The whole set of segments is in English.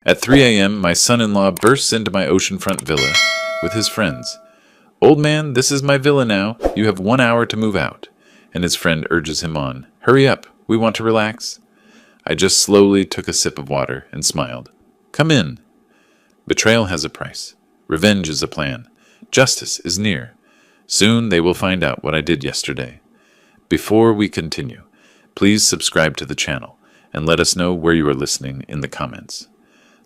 At 3 a.m., my son-in-law bursts into my oceanfront villa with his friends. "Old man, this is my villa now. You have 1 hour to move out." And his friend urges him on. "Hurry up. We want to relax." I just slowly took a sip of water and smiled. "Come in." Betrayal has a price. Revenge is a plan. Justice is near. Soon they will find out what I did yesterday. Before we continue, please subscribe to the channel and let us know where you are listening in the comments.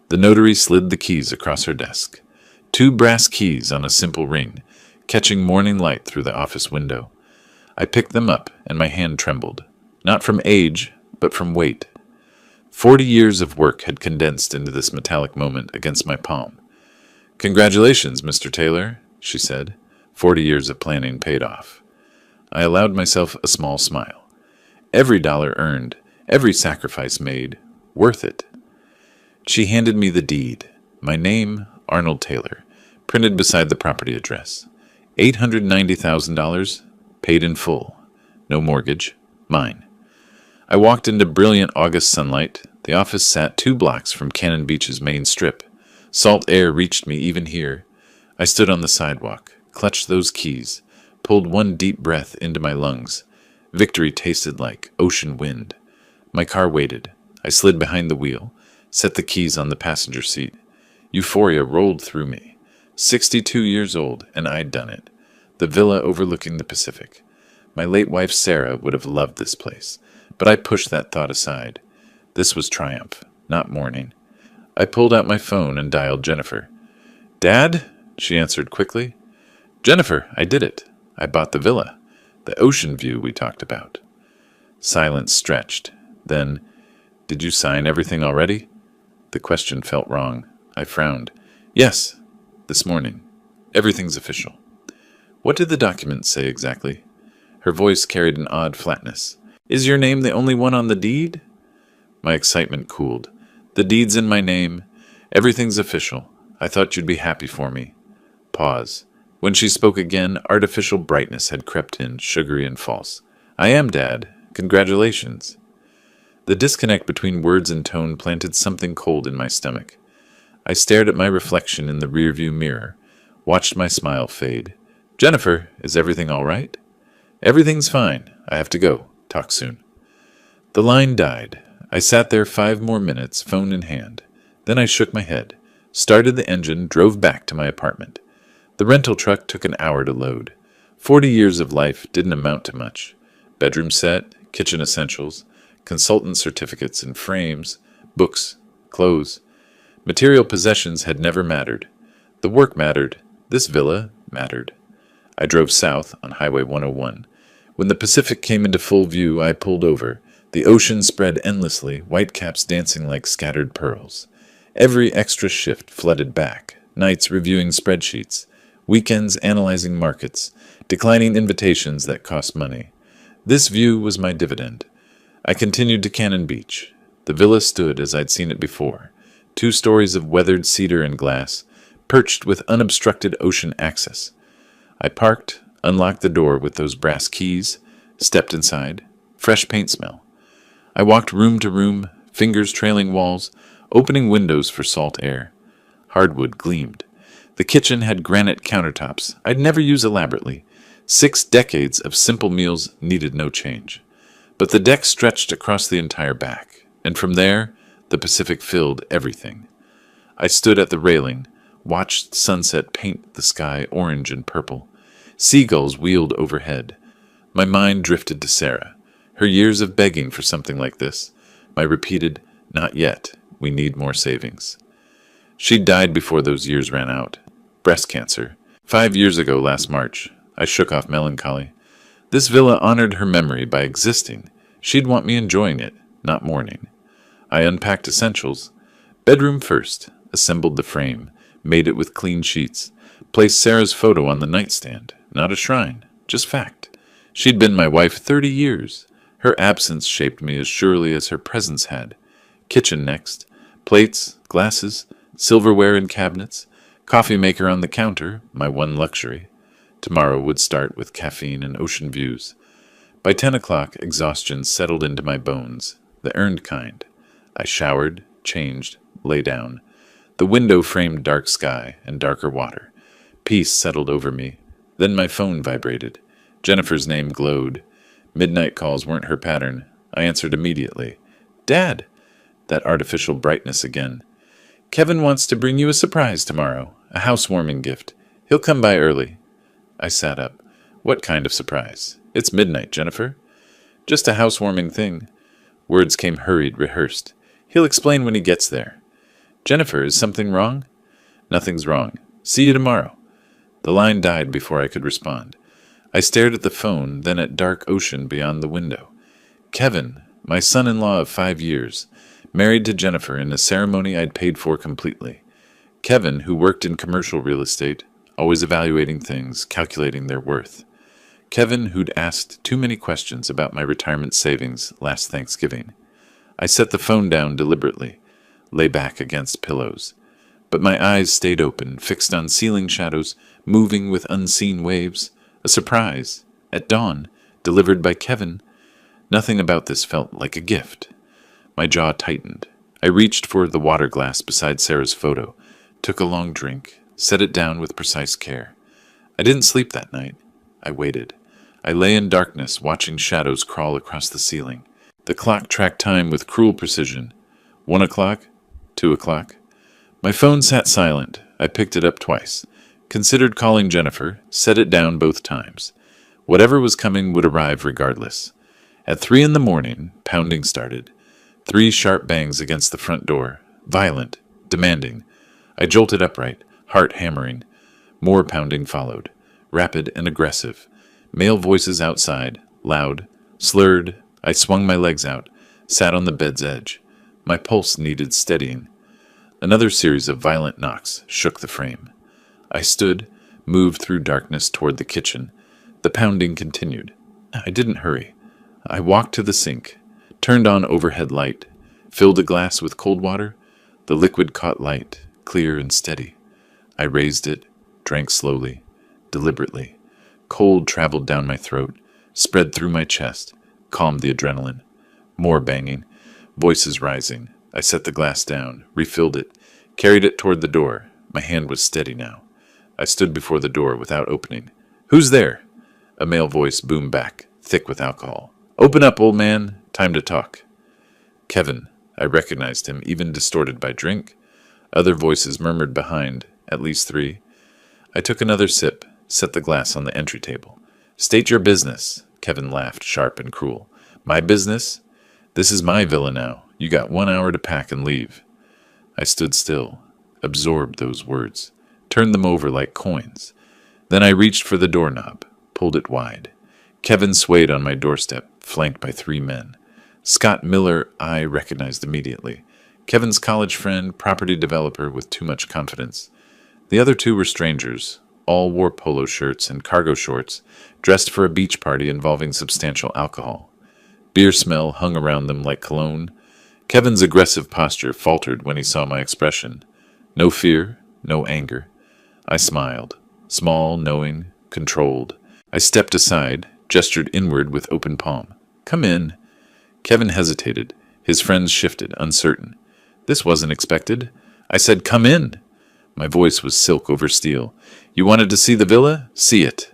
The notary slid the keys across her desk. 2 brass keys on a simple ring, catching morning light through the office window. I picked them up and my hand trembled, not from age, but from weight. 40 years of work had condensed into this metallic moment against my palm. "Congratulations, Mr. Taylor," she said. 40 years of planning paid off. I allowed myself a small smile. Every dollar earned, every sacrifice made, worth it. She handed me the deed. My name, Arnold Taylor, printed beside the property address. $890,000, paid in full. No mortgage, mine. I walked into brilliant August sunlight. The office sat 2 blocks from Cannon Beach's main strip. Salt air reached me even here. I stood on the sidewalk, clutched those keys, pulled one deep breath into my lungs. Victory tasted like ocean wind. My car waited. I slid behind the wheel, set the keys on the passenger seat. Euphoria rolled through me. 62 years old, and I'd done it. The villa overlooking the Pacific. My late wife Sarah would have loved this place, but I pushed that thought aside. This was triumph, not mourning. I pulled out my phone and dialed Jennifer. "Dad?" she answered quickly. "Jennifer, I did it. I bought the villa. The ocean view we talked about." Silence stretched. Then, "Did you sign everything already?" The question felt wrong. I frowned. "Yes, this morning. Everything's official." "What did the document say exactly?" Her voice carried an odd flatness. "Is your name the only one on the deed?" My excitement cooled. "The deed's in my name. Everything's official. I thought you'd be happy for me." Pause. When she spoke again, artificial brightness had crept in, sugary and false. "I am, Dad. Congratulations." The disconnect between words and tone planted something cold in my stomach. I stared at my reflection in the rearview mirror, watched my smile fade. "Jennifer, is everything all right?" "Everything's fine. I have to go. Talk soon." The line died. I sat there 5 more minutes, phone in hand. Then I shook my head, started the engine, drove back to my apartment. The rental truck took an hour to load. 40 years of life didn't amount to much. Bedroom set, kitchen essentials, consultant certificates and frames, books, clothes. Material possessions had never mattered. The work mattered. This villa mattered. I drove south on Highway 101. When the Pacific came into full view, I pulled over. The ocean spread endlessly, whitecaps dancing like scattered pearls. Every extra shift flooded back, nights reviewing spreadsheets, weekends analyzing markets, declining invitations that cost money. This view was my dividend. I continued to Cannon Beach. The villa stood as I'd seen it before, 2 stories of weathered cedar and glass, perched with unobstructed ocean access. I parked, unlocked the door with those brass keys, stepped inside. Fresh paint smell. I walked room to room, fingers trailing walls, opening windows for salt air. Hardwood gleamed. The kitchen had granite countertops I'd never use elaborately. 6 decades of simple meals needed no change. But the deck stretched across the entire back, and from there, the Pacific filled everything. I stood at the railing, watched sunset paint the sky orange and purple. Seagulls wheeled overhead. My mind drifted to Sarah. Her years of begging for something like this. My repeated, "Not yet. We need more savings." She died before those years ran out. Breast cancer. 5 years ago last March. I shook off melancholy. This villa honored her memory by existing. She'd want me enjoying it, not mourning. I unpacked essentials. Bedroom first. Assembled the frame. Made it with clean sheets. Placed Sarah's photo on the nightstand. Not a shrine. Just fact. She'd been my wife 30 years. Her absence shaped me as surely as her presence had. Kitchen next. Plates, glasses, silverware in cabinets, coffee maker on the counter, my one luxury. Tomorrow would start with caffeine and ocean views. By 10 o'clock, exhaustion settled into my bones, the earned kind. I showered, changed, lay down. The window framed dark sky and darker water. Peace settled over me. Then my phone vibrated. Jennifer's name glowed. Midnight calls weren't her pattern. I answered immediately. Dad! That artificial brightness again. Kevin wants to bring you a surprise tomorrow. A housewarming gift. He'll come by early. I sat up. What kind of surprise? It's midnight, Jennifer. Just a housewarming thing. Words came hurried, rehearsed. He'll explain when he gets there. Jennifer, is something wrong? Nothing's wrong. See you tomorrow. The line died before I could respond. I stared at the phone, then at dark ocean beyond the window. Kevin, my son-in-law of 5 years, married to Jennifer in a ceremony I'd paid for completely. Kevin, who worked in commercial real estate, always evaluating things, calculating their worth. Kevin, who'd asked too many questions about my retirement savings last Thanksgiving. I set the phone down deliberately, lay back against pillows. But my eyes stayed open, fixed on ceiling shadows, moving with unseen waves. A surprise, at dawn, delivered by Kevin. Nothing about this felt like a gift. My jaw tightened. I reached for the water glass beside Sarah's photo, took a long drink, set it down with precise care. I didn't sleep that night. I waited. I lay in darkness, watching shadows crawl across the ceiling. The clock tracked time with cruel precision. 1 o'clock, 2 o'clock. My phone sat silent. I picked it up twice. Considered calling Jennifer, set it down both times. Whatever was coming would arrive regardless. At 3 in the morning, pounding started. 3 sharp bangs against the front door. Violent, demanding. I jolted upright, heart hammering. More pounding followed. Rapid and aggressive. Male voices outside, loud, slurred. I swung my legs out, sat on the bed's edge. My pulse needed steadying. Another series of violent knocks shook the frame. I stood, moved through darkness toward the kitchen. The pounding continued. I didn't hurry. I walked to the sink, turned on overhead light, filled a glass with cold water. The liquid caught light, clear and steady. I raised it, drank slowly, deliberately. Cold traveled down my throat, spread through my chest, calmed the adrenaline. More banging, voices rising. I set the glass down, refilled it, carried it toward the door. My hand was steady now. I stood before the door without opening. Who's there? A male voice boomed back, thick with alcohol. Open up, old man. Time to talk. Kevin. I recognized him, even distorted by drink. Other voices murmured behind, at least 3. I took another sip, set the glass on the entry table. State your business. Kevin laughed, sharp and cruel. My business? This is my villa now. You got 1 hour to pack and leave. I stood still, absorbed those words, turned them over like coins. Then I reached for the doorknob, pulled it wide. Kevin swayed on my doorstep, flanked by 3 men. Scott Miller I recognized immediately. Kevin's college friend, property developer with too much confidence. The other 2 were strangers. All wore polo shirts and cargo shorts, dressed for a beach party involving substantial alcohol. Beer smell hung around them like cologne. Kevin's aggressive posture faltered when he saw my expression. No fear, no anger. I smiled. Small, knowing, controlled. I stepped aside, gestured inward with open palm. Come in. Kevin hesitated. His friends shifted, uncertain. This wasn't expected. I said, come in. My voice was silk over steel. You wanted to see the villa? See it.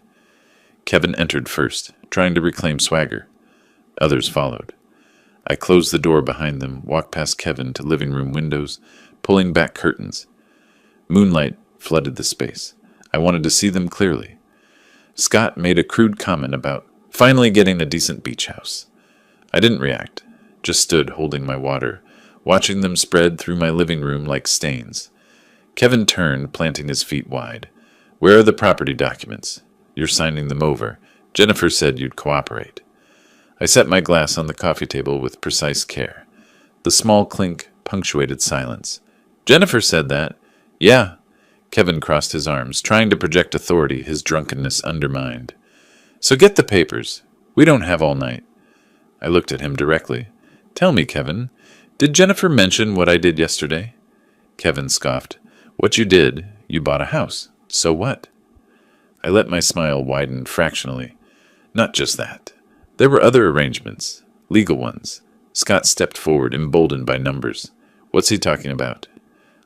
Kevin entered first, trying to reclaim swagger. Others followed. I closed the door behind them, walked past Kevin to living room windows, pulling back curtains. Moonlight flooded the space. I wanted to see them clearly. Scott made a crude comment about finally getting a decent beach house. I didn't react, just stood holding my water, watching them spread through my living room like stains. Kevin turned, planting his feet wide. Where are the property documents? You're signing them over. Jennifer said you'd cooperate. I set my glass on the coffee table with precise care. The small clink punctuated silence. Jennifer said that. Yeah. Kevin crossed his arms, trying to project authority his drunkenness undermined. So get the papers. We don't have all night. I looked at him directly. Tell me, Kevin, did Jennifer mention what I did yesterday? Kevin scoffed. What you did, you bought a house. So what? I let my smile widen fractionally. Not just that. There were other arrangements, legal ones. Scott stepped forward, emboldened by numbers. What's he talking about?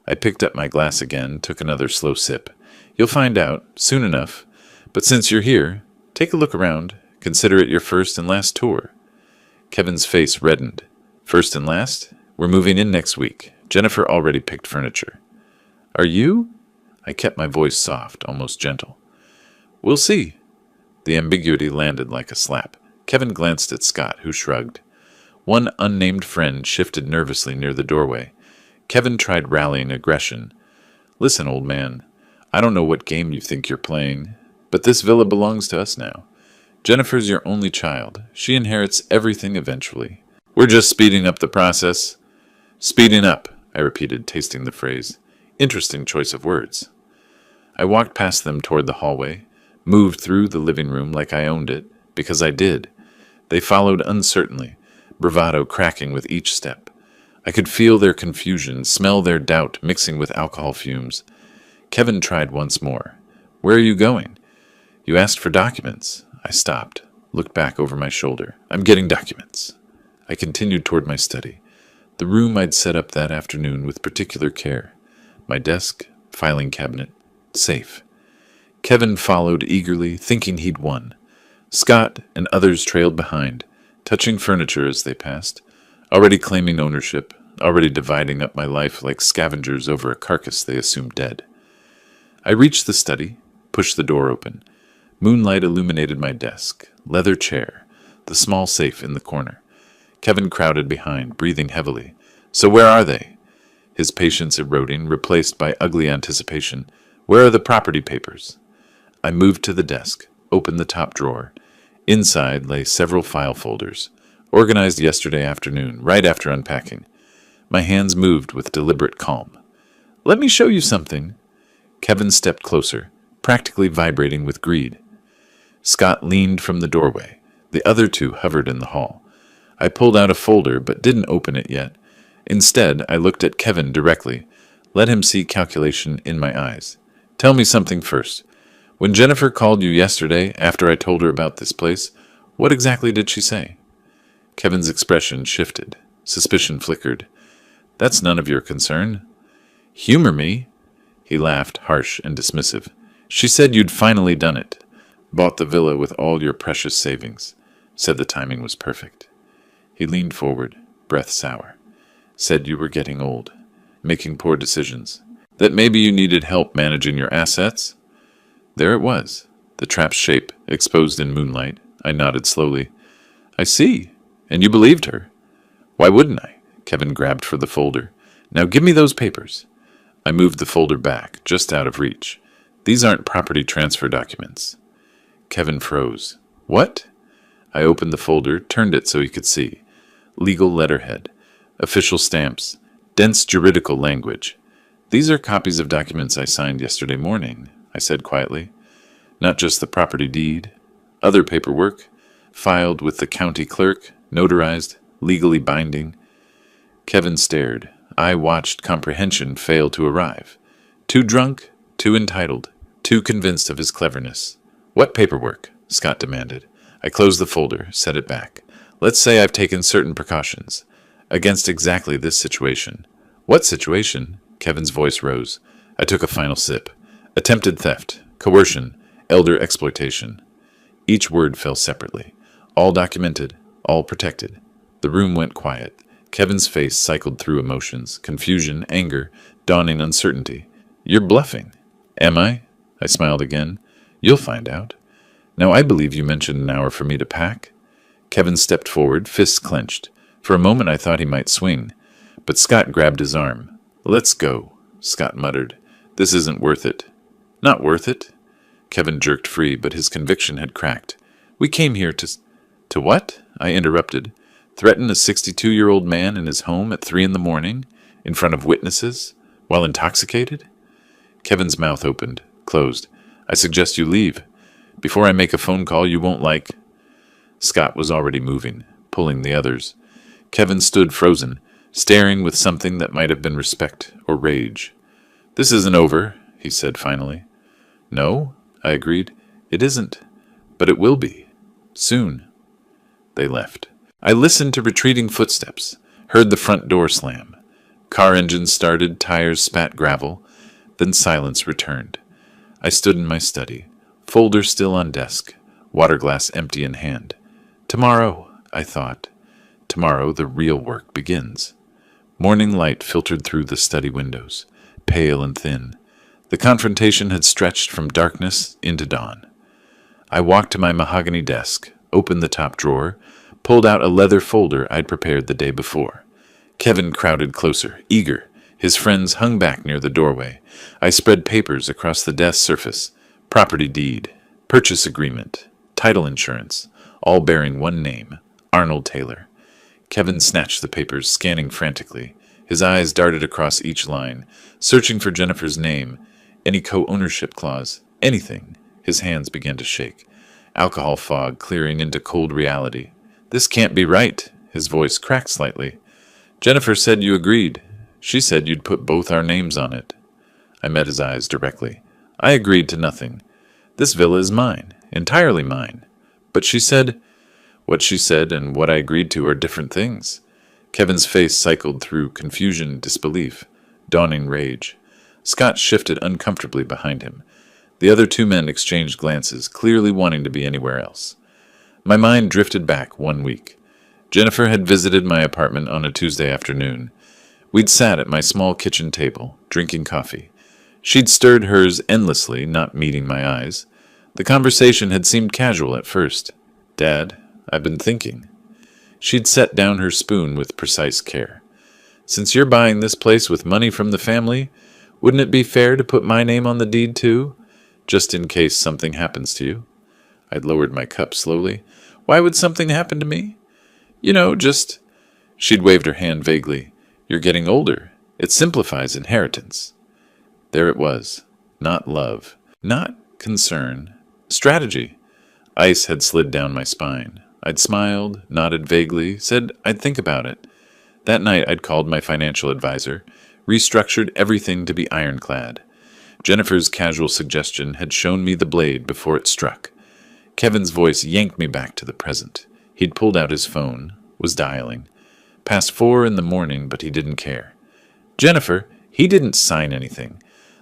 I picked up my glass again, took another slow sip. You'll find out, soon enough. But since you're here, take a look around. Consider it your first and last tour. Kevin's face reddened. First and last? We're moving in next week. Jennifer already picked furniture. Are you? I kept my voice soft, almost gentle. We'll see. The ambiguity landed like a slap. Kevin glanced at Scott, who shrugged. One unnamed friend shifted nervously near the doorway. Kevin tried rallying aggression. Listen, old man, I don't know what game you think you're playing, but this villa belongs to us now. Jennifer's your only child. She inherits everything eventually. We're just speeding up the process. Speeding up, I repeated, tasting the phrase. Interesting choice of words. I walked past them toward the hallway, moved through the living room like I owned it, because I did. They followed uncertainly, bravado cracking with each step. I could feel their confusion, smell their doubt mixing with alcohol fumes. Kevin tried once more. Where are you going? You asked for documents. I stopped, looked back over my shoulder. I'm getting documents. I continued toward my study, the room I'd set up that afternoon with particular care. My desk, filing cabinet, safe. Kevin followed eagerly, thinking he'd won. Scott and others trailed behind, touching furniture as they passed, already claiming ownership, already dividing up my life like scavengers over a carcass they assumed dead. I reached the study, pushed the door open. Moonlight illuminated my desk, leather chair, the small safe in the corner. Kevin crowded behind, breathing heavily. So where are they? His patience eroding, replaced by ugly anticipation. Where are the property papers? I moved to the desk, opened the top drawer. Inside lay several file folders, organized yesterday afternoon, right after unpacking. My hands moved with deliberate calm. Let me show you something. Kevin stepped closer, practically vibrating with greed. Scott leaned from the doorway. The other two hovered in the hall. I pulled out a folder, but didn't open it yet. Instead, I looked at Kevin directly, let him see calculation in my eyes. Tell me something first. When Jennifer called you yesterday, after I told her about this place, what exactly did she say? Kevin's expression shifted. Suspicion flickered. That's none of your concern. Humor me? He laughed, harsh and dismissive. She said you'd finally done it. Bought the villa with all your precious savings. Said the timing was perfect. He leaned forward, breath sour. Said you were getting old, making poor decisions. That maybe you needed help managing your assets? There it was, the trap's shape, exposed in moonlight. I nodded slowly. I see. And you believed her. Why wouldn't I? Kevin grabbed for the folder. Now give me those papers. I moved the folder back, just out of reach. These aren't property transfer documents. Kevin froze. What? I opened the folder, turned it so he could see. Legal letterhead, official stamps, dense juridical language. These are copies of documents I signed yesterday morning, I said quietly. Not just the property deed. Other paperwork, filed with the county clerk, notarized, legally binding. Kevin stared. I watched comprehension fail to arrive. Too drunk, too entitled, too convinced of his cleverness. What paperwork? Scott demanded. I closed the folder, set it back. Let's say I've taken certain precautions against exactly this situation. What situation? Kevin's voice rose. I took a final sip. Attempted theft, coercion, elder exploitation. Each word fell separately. All documented, all protected. The room went quiet. Kevin's face cycled through emotions, confusion, anger, dawning uncertainty. You're bluffing. Am I? I smiled again. You'll find out. Now I believe you mentioned an hour for me to pack. Kevin stepped forward, fists clenched. For a moment I thought he might swing, but Scott grabbed his arm. Let's go, Scott muttered. This isn't worth it. Not worth it? Kevin jerked free, but his conviction had cracked. We came here to... To what? I interrupted. Threaten a 62-year-old man in his home at 3 a.m, in front of witnesses, while intoxicated? Kevin's mouth opened, closed. I suggest you leave. Before I make a phone call you won't like... Scott was already moving, pulling the others. Kevin stood frozen, staring with something that might have been respect or rage. This isn't over, he said finally. No, I agreed. It isn't. But it will be. Soon. They left. I listened to retreating footsteps, heard the front door slam. Car engine started, tires spat gravel, then silence returned. I stood in my study, folder still on desk, water glass empty in hand. Tomorrow, I thought. Tomorrow the real work begins. Morning light filtered through the study windows, pale and thin. The confrontation had stretched from darkness into dawn. I walked to my mahogany desk, opened the top drawer, pulled out a leather folder I'd prepared the day before. Kevin crowded closer, eager. His friends hung back near the doorway. I spread papers across the desk surface. Property deed, purchase agreement, title insurance, all bearing one name, Arnold Taylor. Kevin snatched the papers, scanning frantically. His eyes darted across each line, searching for Jennifer's name, any co-ownership clause, anything. His hands began to shake. Alcohol fog clearing into cold reality. This can't be right. His voice cracked slightly. Jennifer said you agreed. She said you'd put both our names on it. I met his eyes directly. I agreed to nothing. This villa is mine, entirely mine. But she said, what she said and what I agreed to are different things. Kevin's face cycled through confusion, disbelief, dawning rage. Scott shifted uncomfortably behind him. The other two men exchanged glances, clearly wanting to be anywhere else. My mind drifted back 1 week. Jennifer had visited my apartment on a Tuesday afternoon. We'd sat at my small kitchen table, drinking coffee. She'd stirred hers endlessly, not meeting my eyes. The conversation had seemed casual at first. Dad, I've been thinking. She'd set down her spoon with precise care. Since you're buying this place with money from the family, wouldn't it be fair to put my name on the deed too? Just in case something happens to you. I'd lowered my cup slowly. Why would something happen to me? Just... She'd waved her hand vaguely. You're getting older. It simplifies inheritance. There it was. Not love. Not concern. Strategy. Ice had slid down my spine. I'd smiled, nodded vaguely, said I'd think about it. That night I'd called my financial advisor, restructured everything to be ironclad. Jennifer's casual suggestion had shown me the blade before it struck. Kevin's voice yanked me back to the present. He'd pulled out his phone, was dialing. Past 4 a.m, but he didn't care. Jennifer, he didn't sign anything.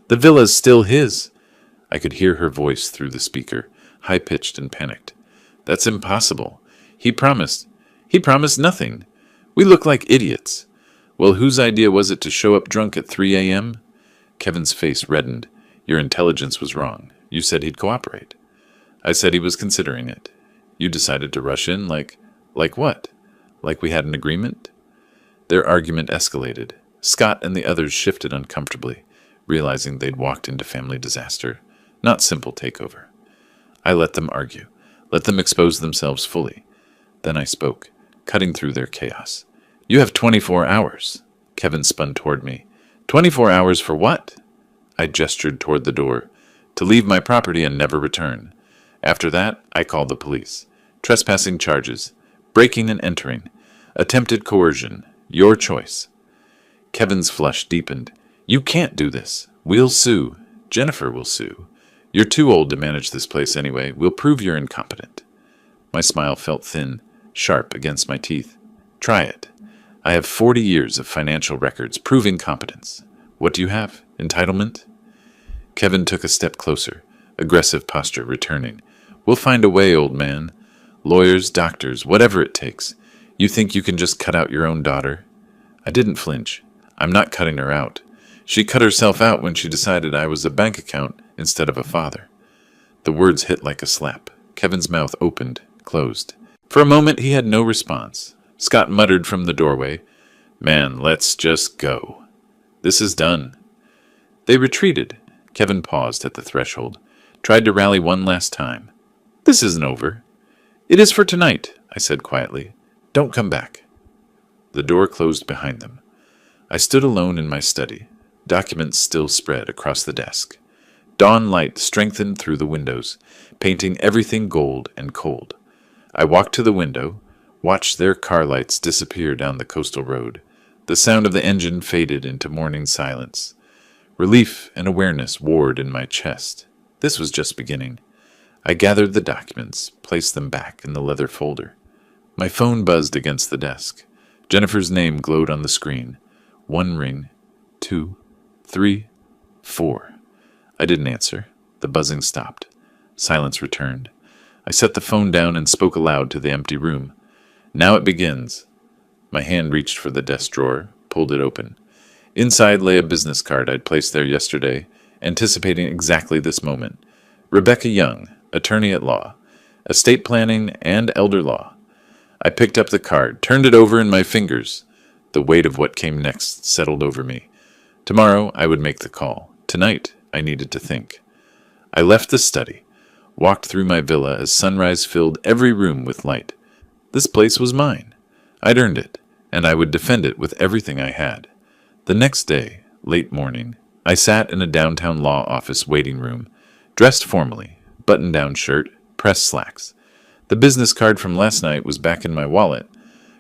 The villa's still his. I could hear her voice through the speaker, high-pitched and panicked. That's impossible. He promised. He promised nothing. We look like idiots. Well, whose idea was it to show up drunk at 3 a.m.? Kevin's face reddened. Your intelligence was wrong. You said he'd cooperate. I said he was considering it. You decided to rush in like what? Like we had an agreement? Their argument escalated. Scott and the others shifted uncomfortably, realizing they'd walked into family disaster, not simple takeover. I let them argue, let them expose themselves fully. Then I spoke, cutting through their chaos. You have 24 hours. Kevin spun toward me. 24 hours for what? I gestured toward the door. To leave my property and never return. After that, I called the police. Trespassing charges. Breaking and entering. Attempted coercion. Your choice. Kevin's flush deepened. You can't do this. We'll sue. Jennifer will sue. You're too old to manage this place anyway. We'll prove you're incompetent. My smile felt thin, sharp against my teeth. Try it. I have 40 years of financial records proving competence. What do you have? Entitlement? Kevin took a step closer, aggressive posture returning. We'll find a way, old man. Lawyers, doctors, whatever it takes. You think you can just cut out your own daughter? I didn't flinch. I'm not cutting her out. She cut herself out when she decided I was a bank account instead of a father. The words hit like a slap. Kevin's mouth opened, closed. For a moment he had no response. Scott muttered from the doorway, Man, let's just go. This is done. They retreated. Kevin paused at the threshold, tried to rally one last time. This isn't over. It is for tonight, I said quietly. Don't come back. The door closed behind them. I stood alone in my study, documents still spread across the desk. Dawn light strengthened through the windows, painting everything gold and cold. I walked to the window, watched their car lights disappear down the coastal road. The sound of the engine faded into morning silence. Relief and awareness warred in my chest. This was just beginning. I gathered the documents, placed them back in the leather folder. My phone buzzed against the desk. Jennifer's name glowed on the screen. 1 ring, 2, 3, 4. I didn't answer. The buzzing stopped. Silence returned. I set the phone down and spoke aloud to the empty room. Now it begins. My hand reached for the desk drawer, pulled it open. Inside lay a business card I'd placed there yesterday, anticipating exactly this moment. Rebecca Young, attorney at law, estate planning and elder law. I picked up the card, turned it over in my fingers. The weight of what came next settled over me. Tomorrow I would make the call. Tonight I needed to think. I left the study, walked through my villa as sunrise filled every room with light. This place was mine. I'd earned it, and I would defend it with everything I had. The next day, late morning, I sat in a downtown law office waiting room, dressed formally, button-down shirt, pressed slacks. The business card from last night was back in my wallet.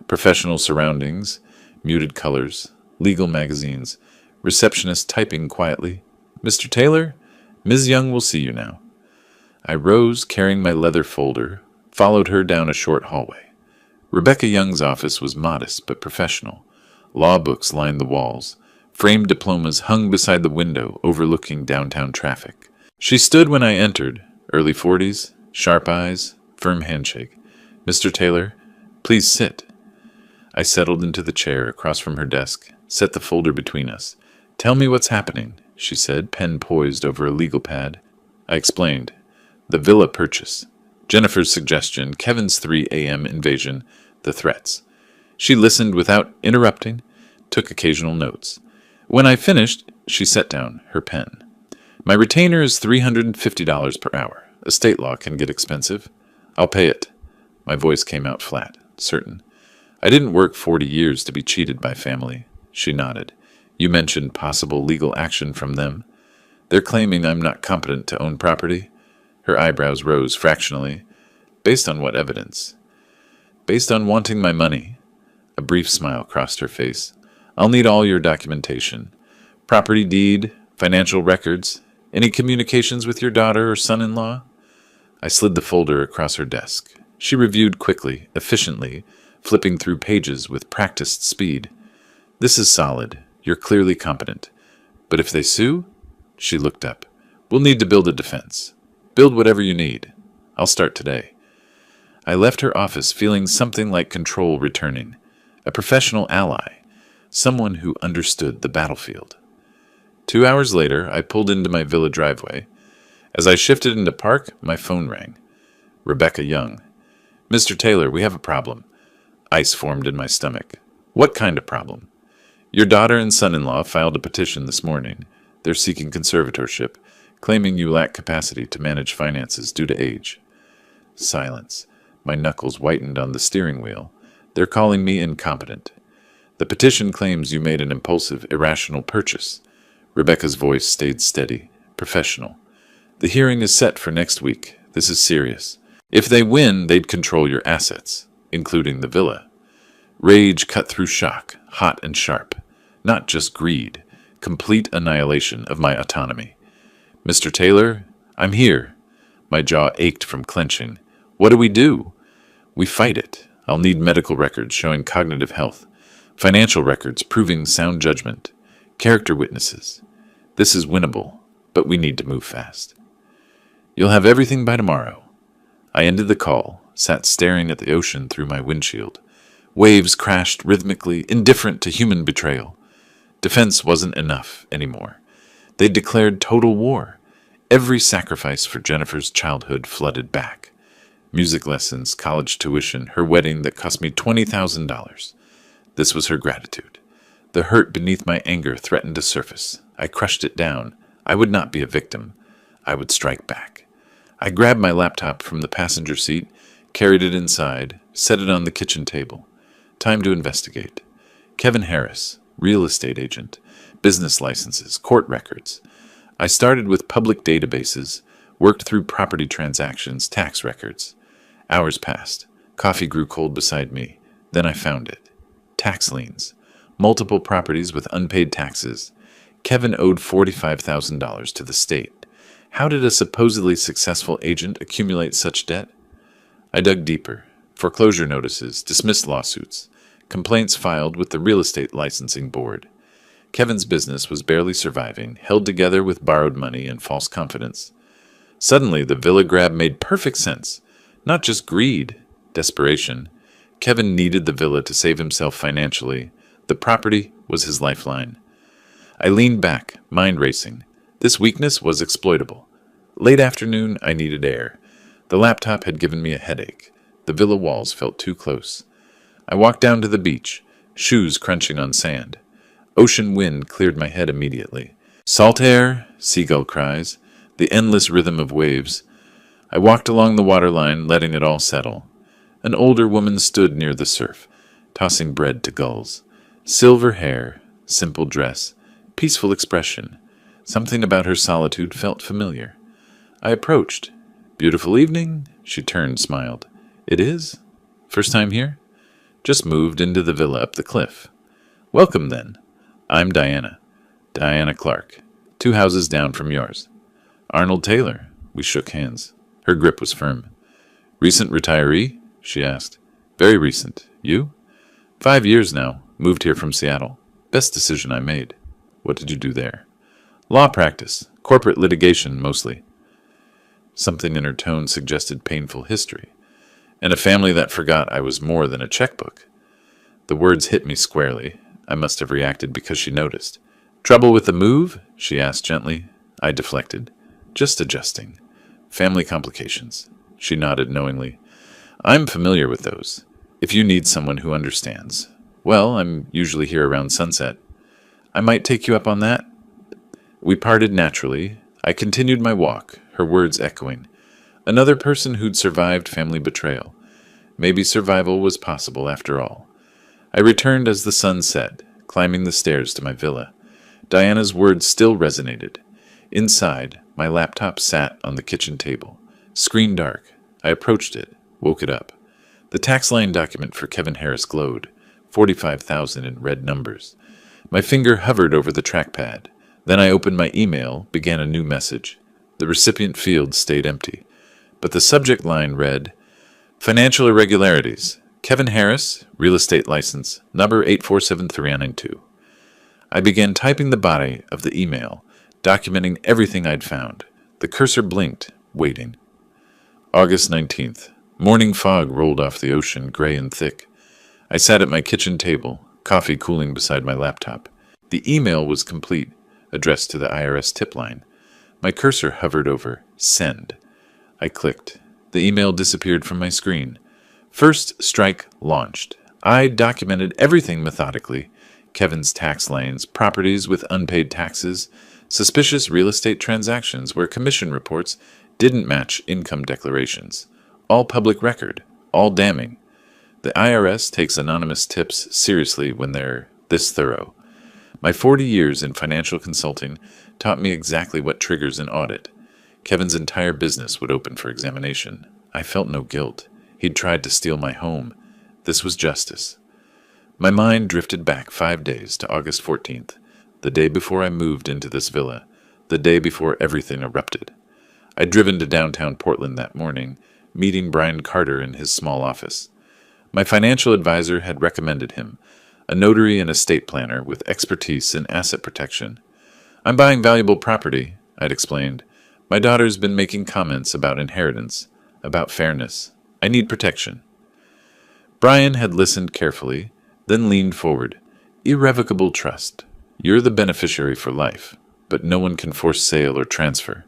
Professional surroundings, muted colors, legal magazines, receptionist typing quietly. "Mr. Taylor, Ms. Young will see you now." I rose, carrying my leather folder, followed her down a short hallway. Rebecca Young's office was modest but professional. Law books lined the walls. Framed diplomas hung beside the window, overlooking downtown traffic. She stood when I entered, early 40s, sharp eyes, firm handshake. "Mr. Taylor, please sit." I settled into the chair across from her desk, set the folder between us. "Tell me what's happening," she said, pen poised over a legal pad. I explained. The villa purchase. Jennifer's suggestion, Kevin's 3 a.m. invasion, the threats. She listened without interrupting, took occasional notes. When I finished, she set down her pen. "My retainer is $350 per hour. Estate law can get expensive. I'll pay it." My voice came out flat, certain. "I didn't work 40 years to be cheated by family." She nodded. "You mentioned possible legal action from them. They're claiming I'm not competent to own property." Her eyebrows rose fractionally. "Based on what evidence?" "Based on wanting my money." A brief smile crossed her face. "I'll need all your documentation. Property deed, financial records, any communications with your daughter or son-in-law?" I slid the folder across her desk. She reviewed quickly, efficiently, flipping through pages with practiced speed. "This is solid. You're clearly competent. But if they sue?" She looked up. "We'll need to build a defense. Build whatever you need. I'll start today." I left her office feeling something like control returning. A professional ally. Someone who understood the battlefield. 2 hours later, I pulled into my villa driveway. As I shifted into park, my phone rang. Rebecca Young. "Mr. Taylor, we have a problem." Ice formed in my stomach. "What kind of problem?" "Your daughter and son-in-law filed a petition this morning. They're seeking conservatorship, claiming you lack capacity to manage finances due to age." Silence. My knuckles whitened on the steering wheel. "They're calling me incompetent." "The petition claims you made an impulsive, irrational purchase." Rebecca's voice stayed steady, professional. "The hearing is set for next week. This is serious. If they win, they'd control your assets, including the villa." Rage cut through shock, hot and sharp. Not just greed. Complete annihilation of my autonomy. "Mr. Taylor, I'm here." My jaw ached from clenching. "What do we do?" "We fight it. I'll need medical records showing cognitive health, financial records proving sound judgment, character witnesses. This is winnable, but we need to move fast." "You'll have everything by tomorrow." I ended the call, sat staring at the ocean through my windshield. Waves crashed rhythmically, indifferent to human betrayal. Defense wasn't enough anymore. They'd declared total war. Every sacrifice for Jennifer's childhood flooded back. Music lessons, college tuition, her wedding that cost me $20,000. This was her gratitude. The hurt beneath my anger threatened to surface. I crushed it down. I would not be a victim. I would strike back. I grabbed my laptop from the passenger seat, carried it inside, set it on the kitchen table. Time to investigate. Kevin Harris, real estate agent, business licenses, court records. I started with public databases, worked through property transactions, tax records. Hours passed. Coffee grew cold beside me. Then I found it. Tax liens. Multiple properties with unpaid taxes. Kevin owed $45,000 to the state. How did a supposedly successful agent accumulate such debt? I dug deeper. Foreclosure notices, dismissed lawsuits, complaints filed with the Real Estate Licensing Board. Kevin's business was barely surviving, held together with borrowed money and false confidence. Suddenly, the villa grab made perfect sense. Not just greed, desperation. Kevin needed the villa to save himself financially. The property was his lifeline. I leaned back, mind racing. This weakness was exploitable. Late afternoon, I needed air. The laptop had given me a headache. The villa walls felt too close. I walked down to the beach, shoes crunching on sand. Ocean wind cleared my head immediately. Salt air, seagull cries, the endless rhythm of waves. I walked along the waterline, letting it all settle. An older woman stood near the surf, tossing bread to gulls. Silver hair, simple dress, peaceful expression. Something about her solitude felt familiar. I approached. "Beautiful evening," she turned, smiled. "It is? First time here?" "Just moved into the villa up the cliff." "Welcome, then. I'm Diana. Diana Clark. 2 houses down from yours." "Arnold Taylor." We shook hands. Her grip was firm. "Recent retiree?" she asked. "Very recent. You?" 5 years now. Moved here from Seattle. Best decision I made." "What did you do there?" "Law practice. Corporate litigation, mostly." Something in her tone suggested painful history. "And a family that forgot I was more than a checkbook." The words hit me squarely. I must have reacted because she noticed. "Trouble with the move?" she asked gently. I deflected. "Just adjusting. Family complications." She nodded knowingly. "I'm familiar with those. If you need someone who understands. Well, I'm usually here around sunset." "I might take you up on that." We parted naturally. I continued my walk, her words echoing. Another person who'd survived family betrayal. Maybe survival was possible after all. I returned as the sun set, climbing the stairs to my villa. Diana's words still resonated. Inside, my laptop sat on the kitchen table. Screen dark. I approached it, woke it up. The tax line document for Kevin Harris glowed, 45,000 in red numbers. My finger hovered over the trackpad. Then I opened my email, began a new message. The recipient field stayed empty, but the subject line read, "Financial irregularities. Kevin Harris, real estate license, number 8473992. I began typing the body of the email, documenting everything I'd found. The cursor blinked, waiting. August 19th. Morning fog rolled off the ocean, gray and thick. I sat at my kitchen table, coffee cooling beside my laptop. The email was complete, addressed to the IRS tip line. My cursor hovered over Send. I clicked. The email disappeared from my screen. First strike launched. I documented everything methodically. Kevin's tax lanes, properties with unpaid taxes, suspicious real estate transactions where commission reports didn't match income declarations. All public record, all damning. The IRS takes anonymous tips seriously when they're this thorough. My 40 years in financial consulting taught me exactly what triggers an audit. Kevin's entire business would open for examination. I felt no guilt. He'd tried to steal my home. This was justice. My mind drifted back 5 days to August 14th, the day before I moved into this villa, the day before everything erupted. I'd driven to downtown Portland that morning, meeting Brian Carter in his small office. My financial advisor had recommended him, a notary and estate planner with expertise in asset protection. "I'm buying valuable property," I'd explained. "My daughter's been making comments about inheritance, about fairness. I need protection." Brian had listened carefully, then leaned forward. "Irrevocable trust. You're the beneficiary for life, but no one can force sale or transfer.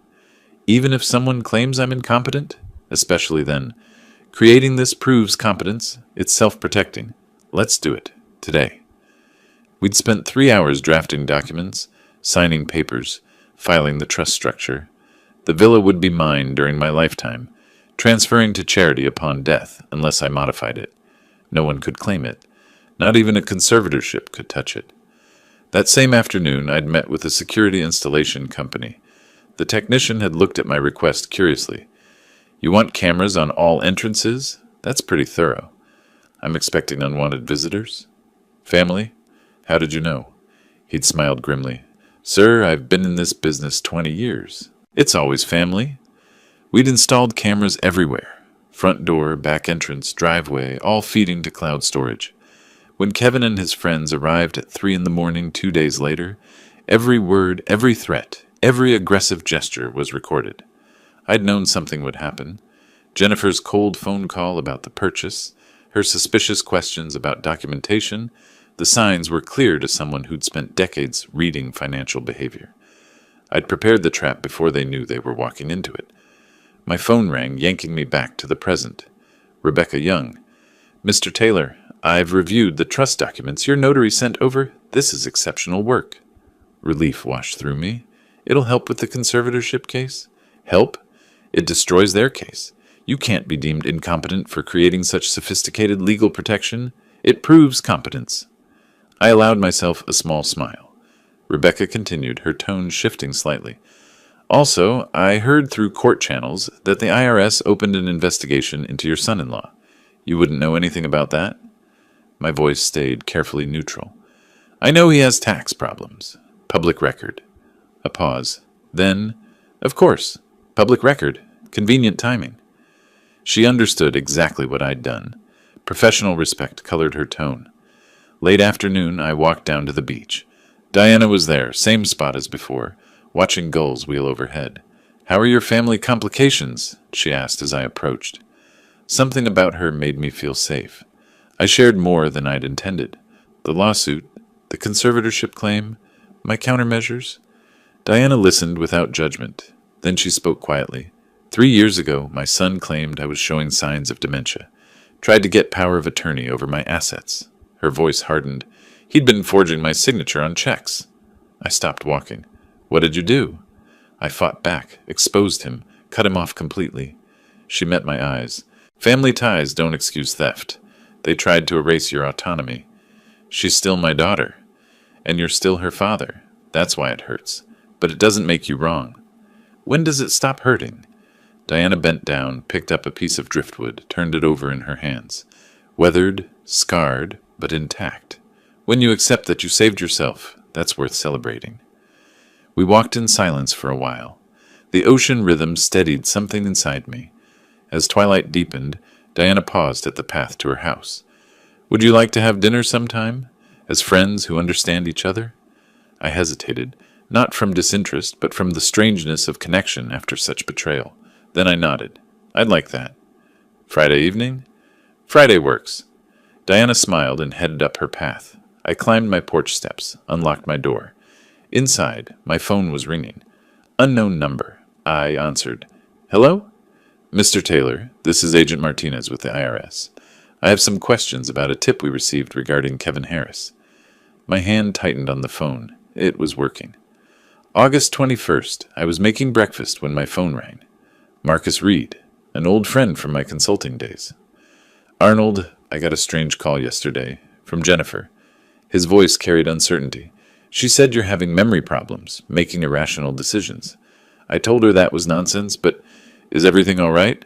Even if someone claims I'm incompetent, especially then. Creating this proves competence. It's self-protecting. Let's do it. Today." We'd spent 3 hours drafting documents, signing papers, filing the trust structure. The villa would be mine during my lifetime, transferring to charity upon death unless I modified it. No one could claim it. Not even a conservatorship could touch it. That same afternoon, I'd met with a security installation company. The technician had looked at my request curiously. "You want cameras on all entrances? That's pretty thorough. I'm expecting unwanted visitors." "Family? How did you know?" He'd smiled grimly. "Sir, I've been in this business 20 years. It's always family." We'd installed cameras everywhere. Front door, back entrance, driveway, all feeding to cloud storage. When Kevin and his friends arrived at 3 in the morning 2 days later, every word, every threat, every aggressive gesture was recorded. I'd known something would happen. Jennifer's cold phone call about the purchase, her suspicious questions about documentation, the signs were clear to someone who'd spent decades reading financial behavior. I'd prepared the trap before they knew they were walking into it. My phone rang, yanking me back to the present. Rebecca Young. Mr. Taylor, I've reviewed the trust documents your notary sent over. This is exceptional work. Relief washed through me. It'll help with the conservatorship case. Help? It destroys their case. You can't be deemed incompetent for creating such sophisticated legal protection. It proves competence. I allowed myself a small smile. Rebecca continued, her tone shifting slightly. Also, I heard through court channels that the IRS opened an investigation into your son-in-law. You wouldn't know anything about that? My voice stayed carefully neutral. I know he has tax problems. Public record. A pause. Then, of course, public record. Convenient timing. She understood exactly what I'd done. Professional respect colored her tone. Late afternoon, I walked down to the beach. Diana was there, same spot as before, watching gulls wheel overhead. How are your family complications? She asked as I approached. Something about her made me feel safe. I shared more than I'd intended. The lawsuit, the conservatorship claim, my countermeasures. Diana listened without judgment. Then she spoke quietly. 3 years ago, my son claimed I was showing signs of dementia. Tried to get power of attorney over my assets. Her voice hardened. He'd been forging my signature on checks. I stopped walking. What did you do? I fought back, exposed him, cut him off completely. She met my eyes. Family ties don't excuse theft. They tried to erase your autonomy. She's still my daughter. And you're still her father. That's why it hurts. But it doesn't make you wrong. When does it stop hurting? Diana bent down, picked up a piece of driftwood, turned it over in her hands. Weathered, scarred, but intact. When you accept that you saved yourself, that's worth celebrating. We walked in silence for a while. The ocean rhythm steadied something inside me. As twilight deepened, Diana paused at the path to her house. Would you like to have dinner sometime? As friends who understand each other? I hesitated, not from disinterest, but from the strangeness of connection after such betrayal. Then I nodded. I'd like that. Friday evening? Friday works. Diana smiled and headed up her path. I climbed my porch steps, unlocked my door. Inside, my phone was ringing. Unknown number. I answered. Hello? Mr. Taylor, this is Agent Martinez with the IRS. I have some questions about a tip we received regarding Kevin Harris. My hand tightened on the phone. It was working. August 21st, I was making breakfast when my phone rang. Marcus Reed, an old friend from my consulting days. Arnold, I got a strange call yesterday, from Jennifer. His voice carried uncertainty. She said you're having memory problems, making irrational decisions. I told her that was nonsense, but is everything all right?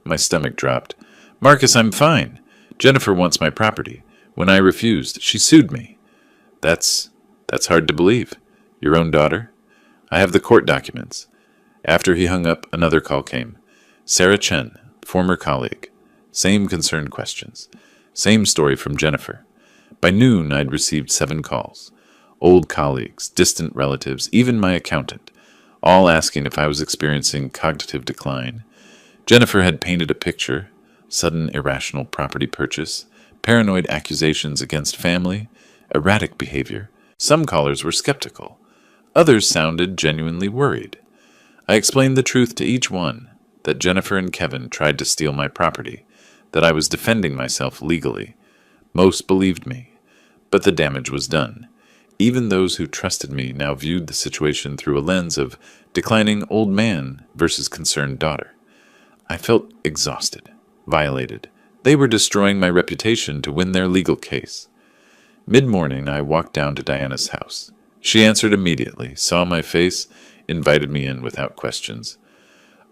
My stomach dropped. Marcus, I'm fine. Jennifer wants my property. When I refused, she sued me. That's hard to believe. Your own daughter? I have the court documents. After he hung up, another call came. Sarah Chen, former colleague. Same concerned questions. Same story from Jennifer. By noon, I'd received 7 calls. Old colleagues, distant relatives, even my accountant, all asking if I was experiencing cognitive decline. Jennifer had painted a picture: sudden irrational property purchase, paranoid accusations against family, erratic behavior. Some callers were skeptical. Others sounded genuinely worried. I explained the truth to each one, that Jennifer and Kevin tried to steal my property, that I was defending myself legally. Most believed me, but the damage was done. Even those who trusted me now viewed the situation through a lens of declining old man versus concerned daughter. I felt exhausted, violated. They were destroying my reputation to win their legal case. Mid-morning, I walked down to Diana's house. She answered immediately, saw my face, invited me in without questions.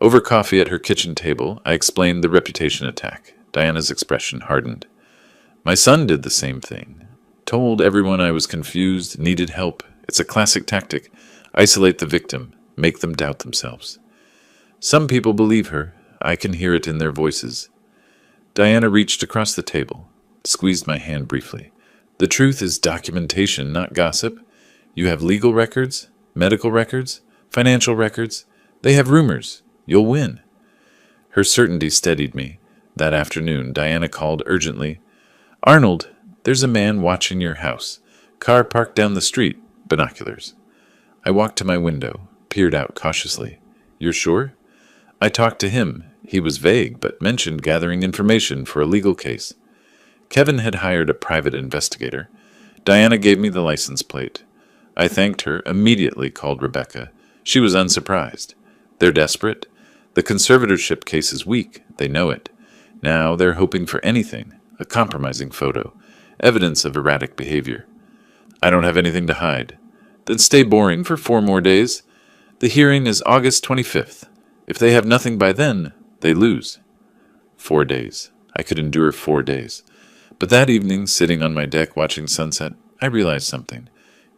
Over coffee at her kitchen table, I explained the reputation attack. Diana's expression hardened. My son did the same thing. Told everyone I was confused, needed help. It's a classic tactic. Isolate the victim, make them doubt themselves. Some people believe her. I can hear it in their voices. Diana reached across the table, squeezed my hand briefly. The truth is documentation, not gossip. You have legal records, medical records, financial records. They have rumors. You'll win. Her certainty steadied me. That afternoon, Diana called urgently. Arnold, there's a man watching your house. Car parked down the street. Binoculars. I walked to my window, peered out cautiously. You're sure? I talked to him. He was vague, but mentioned gathering information for a legal case. Kevin had hired a private investigator. Diana gave me the license plate. I thanked her, immediately called Rebecca. She was unsurprised. They're desperate. The conservatorship case is weak. They know it. Now they're hoping for anything, a compromising photo, evidence of erratic behavior. I don't have anything to hide. Then stay boring for 4 more days. The hearing is August 25th. If they have nothing by then, they lose. 4 days. I could endure 4 days. But that evening, sitting on my deck watching sunset, I realized something.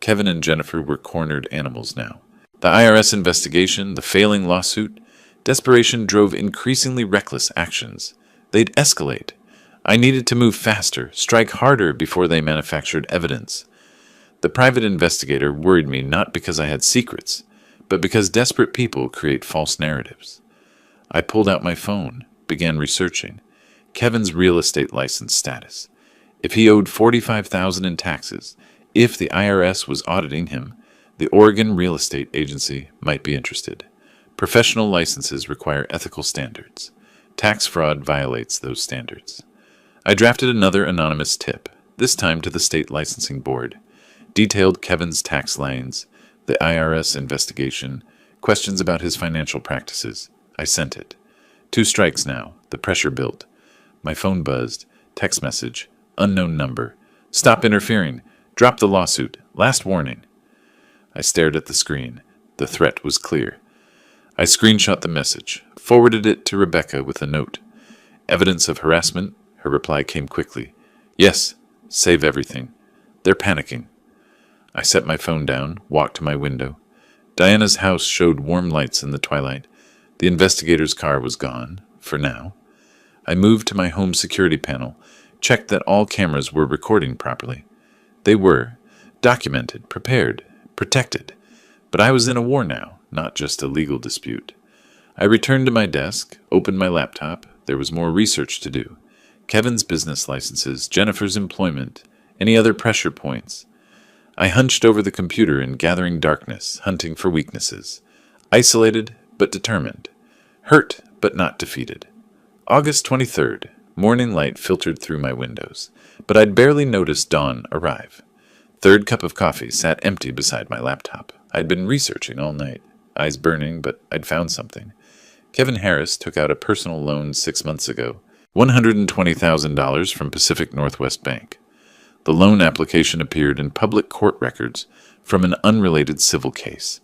Kevin and Jennifer were cornered animals now. The IRS investigation, the failing lawsuit, desperation drove increasingly reckless actions. They'd escalate. I needed to move faster, strike harder before they manufactured evidence. The private investigator worried me not because I had secrets, but because desperate people create false narratives. I pulled out my phone, began researching. Kevin's real estate license status. If he owed $45,000 in taxes, if the IRS was auditing him, the Oregon Real Estate Agency might be interested. Professional licenses require ethical standards. Tax fraud violates those standards. I drafted another anonymous tip, this time to the state licensing board. Detailed Kevin's tax liens, the IRS investigation, questions about his financial practices. I sent it. 2 strikes now. The pressure built. My phone buzzed. Text message. Unknown number. Stop interfering. Drop the lawsuit. Last warning. I stared at the screen. The threat was clear. I screenshot the message, forwarded it to Rebecca with a note. Evidence of harassment? Her reply came quickly. Yes. Save everything. They're panicking. I set my phone down, walked to my window. Diana's house showed warm lights in the twilight. The investigator's car was gone, for now. I moved to my home security panel, checked that all cameras were recording properly. They were, documented, prepared, protected. But I was in a war now, not just a legal dispute. I returned to my desk, opened my laptop. There was more research to do. Kevin's business licenses, Jennifer's employment, any other pressure points. I hunched over the computer in gathering darkness, hunting for weaknesses. Isolated, but determined. Hurt, but not defeated. August 23rd. Morning light filtered through my windows, but I'd barely noticed dawn arrive. 3rd cup of coffee sat empty beside my laptop. I'd been researching all night. Eyes burning, but I'd found something. Kevin Harris took out a personal loan 6 months ago. $120,000 from Pacific Northwest Bank. The loan application appeared in public court records from an unrelated civil case.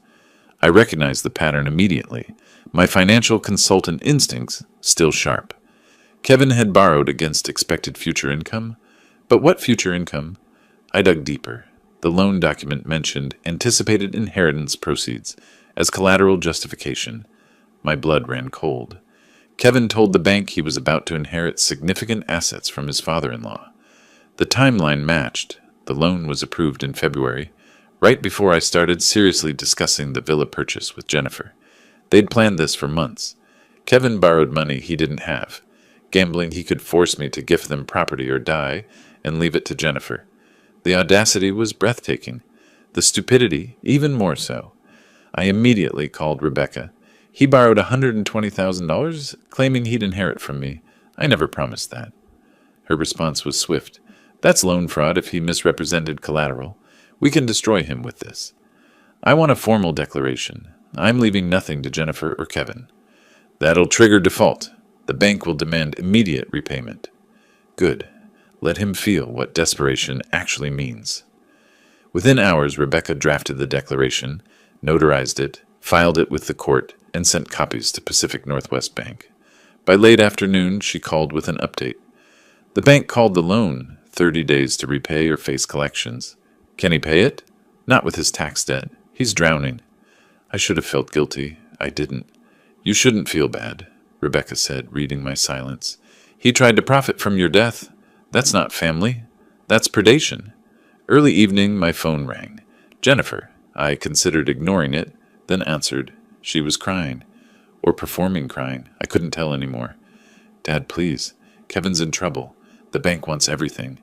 I recognized the pattern immediately, my financial consultant instincts still sharp. Kevin had borrowed against expected future income, but what future income? I dug deeper. The loan document mentioned anticipated inheritance proceeds as collateral justification. My blood ran cold. Kevin told the bank he was about to inherit significant assets from his father-in-law. The timeline matched. The loan was approved in February, right before I started seriously discussing the villa purchase with Jennifer. They'd planned this for months. Kevin borrowed money he didn't have, gambling he could force me to gift them property or die and leave it to Jennifer. The audacity was breathtaking. The stupidity, even more so. I immediately called Rebecca. He borrowed $120,000, claiming he'd inherit from me. I never promised that. Her response was swift. That's loan fraud if he misrepresented collateral. We can destroy him with this. I want a formal declaration. I'm leaving nothing to Jennifer or Kevin. That'll trigger default. The bank will demand immediate repayment. Good. Let him feel what desperation actually means. Within hours, Rebecca drafted the declaration, notarized it, filed it with the court, and sent copies to Pacific Northwest Bank. By late afternoon, she called with an update. The bank called the loan, 30 days to repay or face collections. Can he pay it? Not with his tax debt. He's drowning. I should have felt guilty. I didn't. You shouldn't feel bad, Rebecca said, reading my silence. He tried to profit from your death. That's not family. That's predation. Early evening, my phone rang. Jennifer. I considered ignoring it, then answered. She was crying. Or performing crying. I couldn't tell anymore. Dad, please. Kevin's in trouble. The bank wants everything.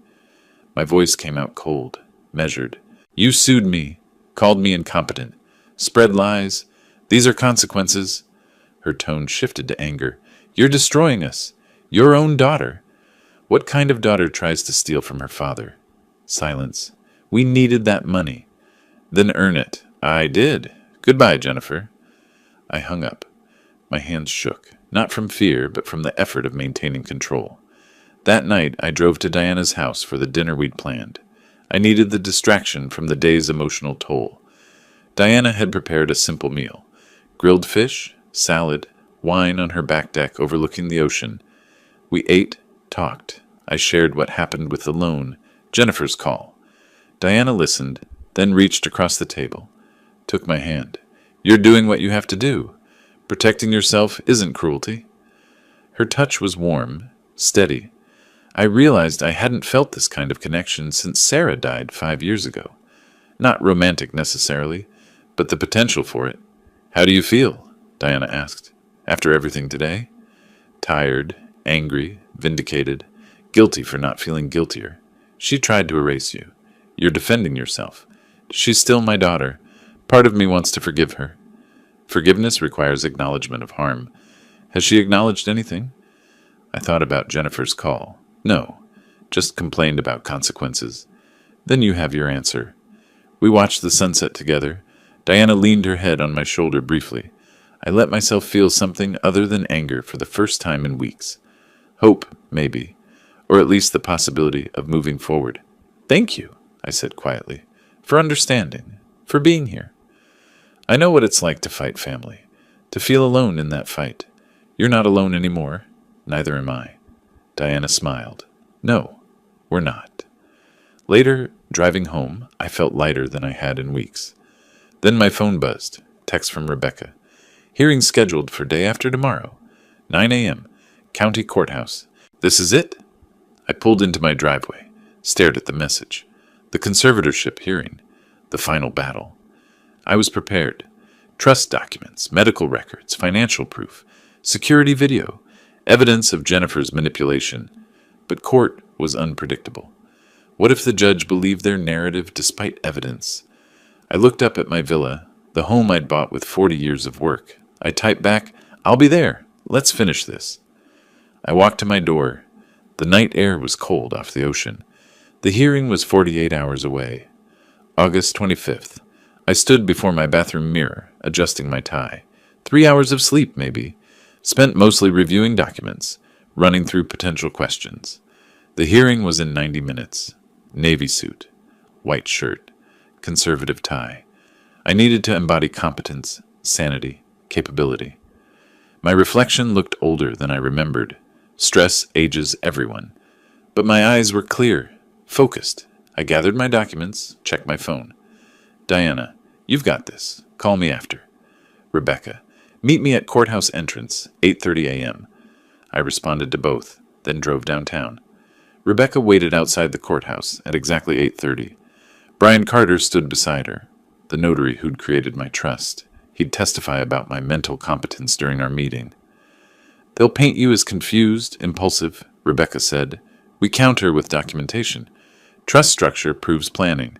My voice came out cold, measured. You sued me, called me incompetent, spread lies. These are consequences. Her tone shifted to anger. You're destroying us. Your own daughter. What kind of daughter tries to steal from her father? Silence. We needed that money. Then earn it. I did. Goodbye, Jennifer. I hung up. My hands shook, not from fear, but from the effort of maintaining control. That night, I drove to Diana's house for the dinner we'd planned. I needed the distraction from the day's emotional toll. Diana had prepared a simple meal. Grilled fish, salad, wine on her back deck overlooking the ocean. We ate, talked. I shared what happened with the loan, Jennifer's call. Diana listened, then reached across the table, took my hand. You're doing what you have to do. Protecting yourself isn't cruelty. Her touch was warm, steady. I realized I hadn't felt this kind of connection since Sarah died 5 years ago. Not romantic necessarily, but the potential for it. How do you feel? Diana asked. After everything today? Tired, angry, vindicated, guilty for not feeling guiltier. She tried to erase you. You're defending yourself. She's still my daughter. Part of me wants to forgive her. Forgiveness requires acknowledgement of harm. Has she acknowledged anything? I thought about Jennifer's call. No, just complained about consequences. Then you have your answer. We watched the sunset together. Diana leaned her head on my shoulder briefly. I let myself feel something other than anger for the first time in weeks. Hope, maybe, or at least the possibility of moving forward. Thank you, I said quietly, for understanding, for being here. I know what it's like to fight family, to feel alone in that fight. You're not alone anymore. Neither am I. Diana smiled. No, we're not. Later, driving home, I felt lighter than I had in weeks. Then my phone buzzed. Text from Rebecca. Hearing scheduled for day after tomorrow. 9 a.m. County Courthouse. This is it? I pulled into my driveway, stared at the message. The conservatorship hearing. The final battle. I was prepared. Trust documents, medical records, financial proof, security video, evidence of Jennifer's manipulation. But court was unpredictable. What if the judge believed their narrative despite evidence? I looked up at my villa, the home I'd bought with 40 years of work. I typed back, I'll be there. Let's finish this. I walked to my door. The night air was cold off the ocean. The hearing was 48 hours away. August 25th. I stood before my bathroom mirror, adjusting my tie. 3 hours of sleep, maybe. Spent mostly reviewing documents, running through potential questions. The hearing was in 90 minutes. Navy suit, white shirt, conservative tie. I needed to embody competence, sanity, capability. My reflection looked older than I remembered. Stress ages everyone. But my eyes were clear, focused. I gathered my documents, checked my phone. Diana, you've got this. Call me after. Rebecca, meet me at courthouse entrance, 8:30 a.m. I responded to both, then drove downtown. Rebecca waited outside the courthouse at exactly 8:30. Brian Carter stood beside her, the notary who'd created my trust. He'd testify about my mental competence during our meeting. They'll paint you as confused, impulsive, Rebecca said. We counter with documentation. Trust structure proves planning.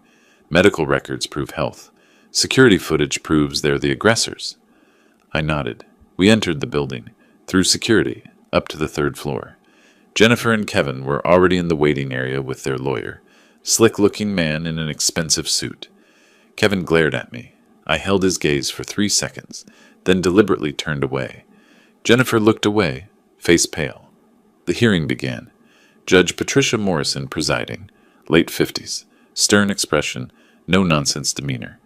Medical records prove health. Security footage proves they're the aggressors. I nodded. We entered the building, through security, up to the 3rd floor. Jennifer and Kevin were already in the waiting area with their lawyer, slick-looking man in an expensive suit. Kevin glared at me. I held his gaze for 3 seconds, then deliberately turned away. Jennifer looked away, face pale. The hearing began. Judge Patricia Morrison presiding, late 50s, stern expression, no-nonsense demeanor.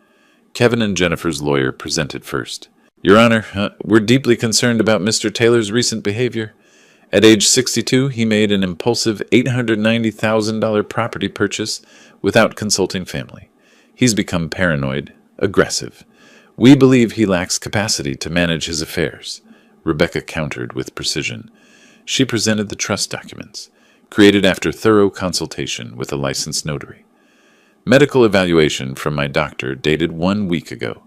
Kevin and Jennifer's lawyer presented first. Your Honor, we're deeply concerned about Mr. Taylor's recent behavior. At age 62, he made an impulsive $890,000 property purchase without consulting family. He's become paranoid, aggressive. We believe he lacks capacity to manage his affairs. Rebecca countered with precision. She presented the trust documents, created after thorough consultation with a licensed notary. Medical evaluation from my doctor dated 1 week ago.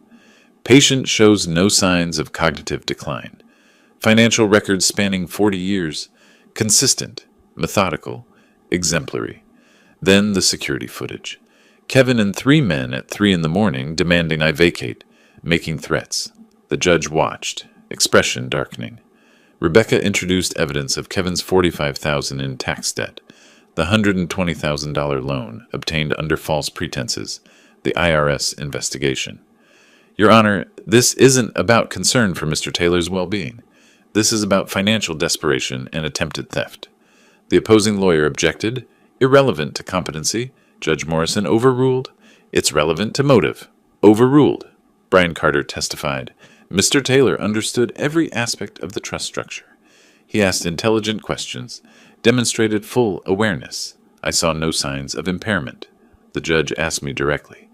Patient shows no signs of cognitive decline. Financial records spanning 40 years. Consistent, methodical, exemplary. Then the security footage. Kevin and 3 men at 3 in the morning demanding I vacate, making threats. The judge watched, expression darkening. Rebecca introduced evidence of Kevin's $45,000 in tax debt, the $120,000 loan obtained under false pretenses, the IRS investigation. Your Honor, this isn't about concern for Mr. Taylor's well-being. This is about financial desperation and attempted theft. The opposing lawyer objected, irrelevant to competency. Judge Morrison overruled, it's relevant to motive. Overruled. Brian Carter testified, Mr. Taylor understood every aspect of the trust structure. He asked intelligent questions, demonstrated full awareness. I saw no signs of impairment. The judge asked me directly,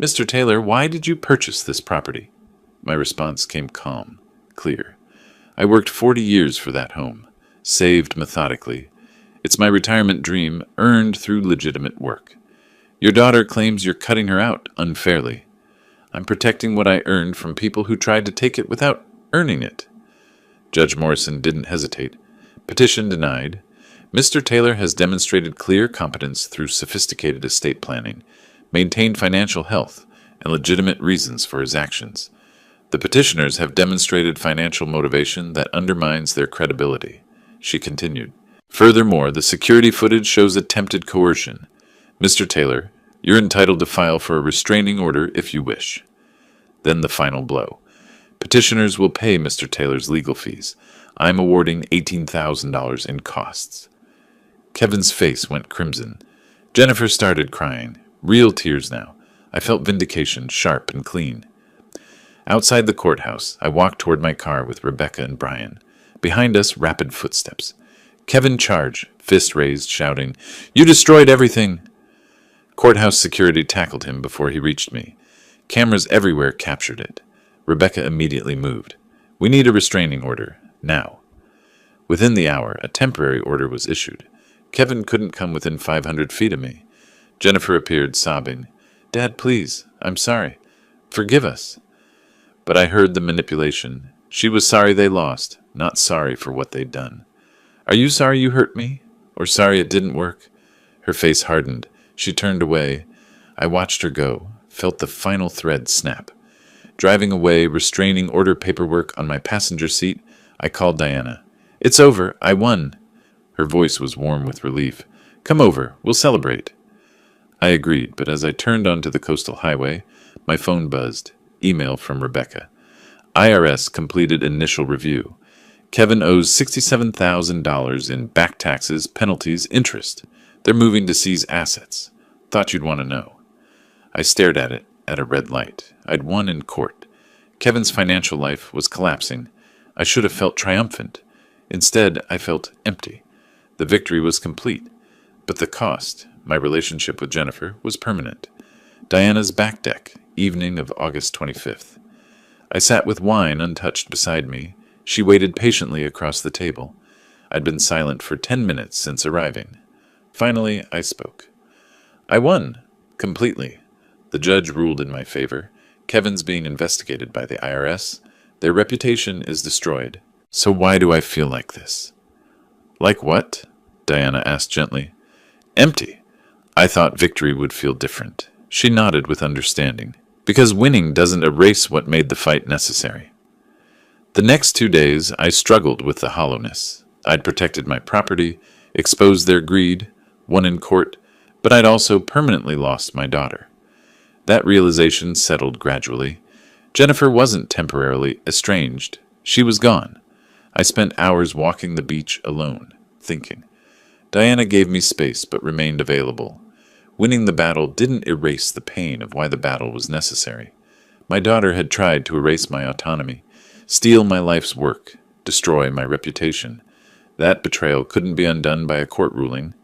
Mr. Taylor, why did you purchase this property? My response came calm, clear. I worked 40 years for that home, saved methodically. It's my retirement dream, earned through legitimate work. Your daughter claims you're cutting her out unfairly. I'm protecting what I earned from people who tried to take it without earning it. Judge Morrison didn't hesitate. Petition denied. Mr. Taylor has demonstrated clear competence through sophisticated estate planning, maintained financial health, and legitimate reasons for his actions. The petitioners have demonstrated financial motivation that undermines their credibility. She continued. Furthermore, the security footage shows attempted coercion. Mr. Taylor, you're entitled to file for a restraining order if you wish. Then the final blow. Petitioners will pay Mr. Taylor's legal fees. I'm awarding $18,000 in costs. Kevin's face went crimson. Jennifer started crying. Real tears now. I felt vindication, sharp and clean. Outside the courthouse, I walked toward my car with Rebecca and Brian. Behind us, rapid footsteps. Kevin charged, fist raised, shouting, You destroyed everything! Courthouse security tackled him before he reached me. Cameras everywhere captured it. Rebecca immediately moved. We need a restraining order, now. Within the hour, a temporary order was issued. Kevin couldn't come within 500 feet of me. Jennifer appeared, sobbing. Dad, please, I'm sorry. Forgive us. But I heard the manipulation. She was sorry they lost, not sorry for what they'd done. Are you sorry you hurt me? Or sorry it didn't work? Her face hardened. She turned away. I watched her go, felt the final thread snap. Driving away, restraining order paperwork on my passenger seat, I called Diana. It's over. I won. Her voice was warm with relief. Come over. We'll celebrate. I agreed, but as I turned onto the coastal highway, my phone buzzed. Email from Rebecca. IRS completed initial review. Kevin owes $67,000 in back taxes, penalties, interest. They're moving to seize assets. Thought you'd want to know. I stared at it, at a red light. I'd won in court. Kevin's financial life was collapsing. I should have felt triumphant. Instead, I felt empty. The victory was complete. But the cost, my relationship with Jennifer, was permanent. Diana's back deck, evening of August 25th. I sat with wine untouched beside me. She waited patiently across the table. I'd been silent for 10 minutes since arriving. Finally, I spoke. I won. Completely. The judge ruled in my favor. Kevin's being investigated by the IRS. Their reputation is destroyed. So why do I feel like this? Like what? Diana asked gently. Empty. I thought victory would feel different. She nodded with understanding. Because winning doesn't erase what made the fight necessary. The next 2 days, I struggled with the hollowness. I'd protected my property, exposed their greed, won in court, but I'd also permanently lost my daughter. That realization settled gradually. Jennifer wasn't temporarily estranged. She was gone. I spent hours walking the beach alone, thinking. Diana gave me space but remained available. Winning the battle didn't erase the pain of why the battle was necessary. My daughter had tried to erase my autonomy, steal my life's work, destroy my reputation. That betrayal couldn't be undone by a court ruling.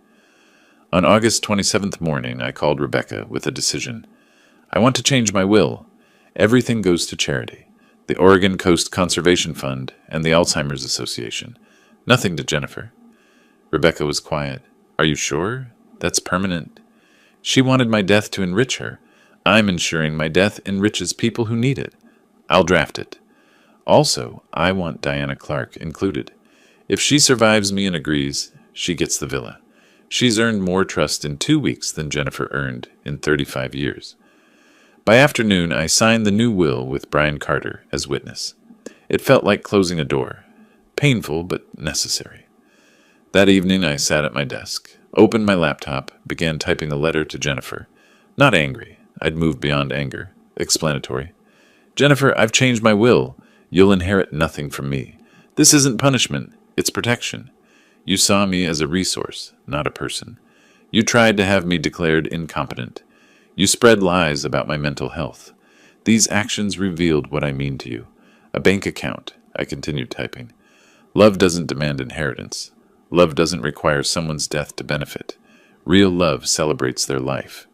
On August 27th morning, I called Rebecca with a decision. I want to change my will. Everything goes to charity. The Oregon Coast Conservation Fund and the Alzheimer's Association. Nothing to Jennifer. Rebecca was quiet. Are you sure? That's permanent. She wanted my death to enrich her. I'm ensuring my death enriches people who need it. I'll draft it. Also, I want Diana Clark included. If she survives me and agrees, she gets the villa. She's earned more trust in 2 weeks than Jennifer earned in 35 years. By afternoon, I signed the new will with Brian Carter as witness. It felt like closing a door. Painful, but necessary. That evening, I sat at my desk, opened my laptop, began typing a letter to Jennifer. Not angry. I'd moved beyond anger. Explanatory. Jennifer, I've changed my will. You'll inherit nothing from me. This isn't punishment. It's protection. You saw me as a resource, not a person. You tried to have me declared incompetent. You spread lies about my mental health. These actions revealed what I mean to you. A bank account. I continued typing. Love doesn't demand inheritance. Love doesn't require someone's death to benefit. Real love celebrates their life.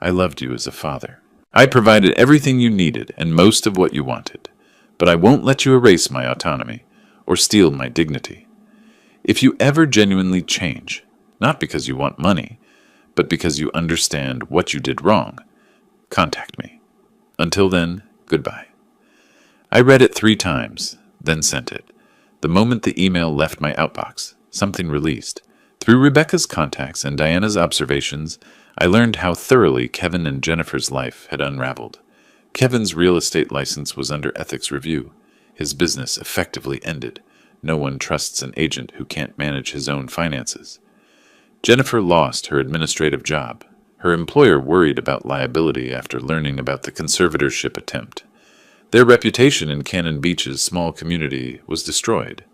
I loved you as a father. I provided everything you needed and most of what you wanted. But I won't let you erase my autonomy or steal my dignity. If you ever genuinely change, not because you want money, but because you understand what you did wrong, contact me. Until then, goodbye. I read it 3 times, then sent it. The moment the email left my outbox, something released. Through Rebecca's contacts and Diana's observations, I learned how thoroughly Kevin and Jennifer's life had unraveled. Kevin's real estate license was under ethics review. His business effectively ended. No one trusts an agent who can't manage his own finances. Jennifer lost her administrative job. Her employer worried about liability after learning about the conservatorship attempt. Their reputation in Cannon Beach's small community was destroyed.